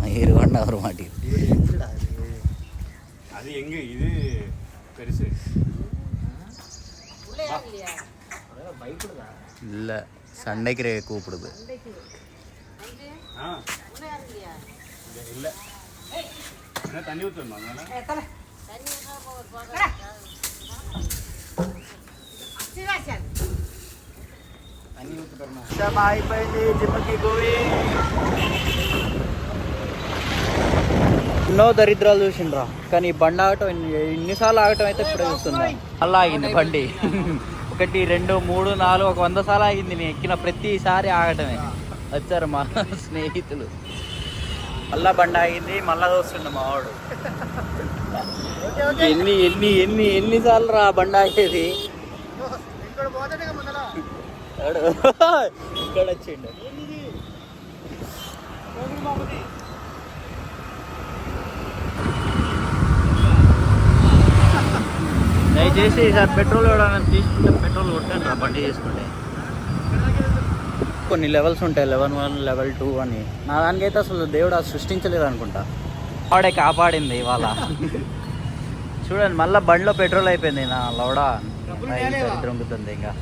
மயிர் வர மாட்டேங்குது. அது எங்க இது பெருசு இல்ல, சண்டைக்கு கூப்பிடுது. இல்ல தண்ணி ஊற்றணுமா? అయిపోయింది జిమ్కి పోయి. ఎన్నో దరిద్రాలు చూసిండ్రా, కానీ బండి ఆగటం ఇన్నిసార్లు ఆగటం అయితే ఇప్పుడే చూస్తున్నా. అలా ఆగింది బండి. 1 2 3 4 100 సార్లు ఆగింది. నేను ఎక్కిన ప్రతిసారి ఆగటమే. వచ్చారు మా స్నేహితులు, మళ్ళా బండి ఆగింది, మళ్ళా చూస్తుండ మా వాడు. ఎన్నిసార్లు రా బండి ఆగేది. ఇక్కడ వచ్చిండు. దయచేసి ఈసారి పెట్రోల్ ఎవరైనా తీసుకుంటే పెట్రోల్ కొట్టండి రా బండి చేసుకుంటే. కొన్ని లెవెల్స్ ఉంటాయి, లెవెల్ 1 లెవెల్ 2 అని. నా దానికైతే అసలు దేవుడు అది సృష్టించలేదు అనుకుంటా. వాడే కాపాడింది ఇవాళ. చూడండి, మళ్ళీ బండిలో పెట్రోల్ అయిపోయింది. నా లౌడా దొరుకుతుంది ఇంకా.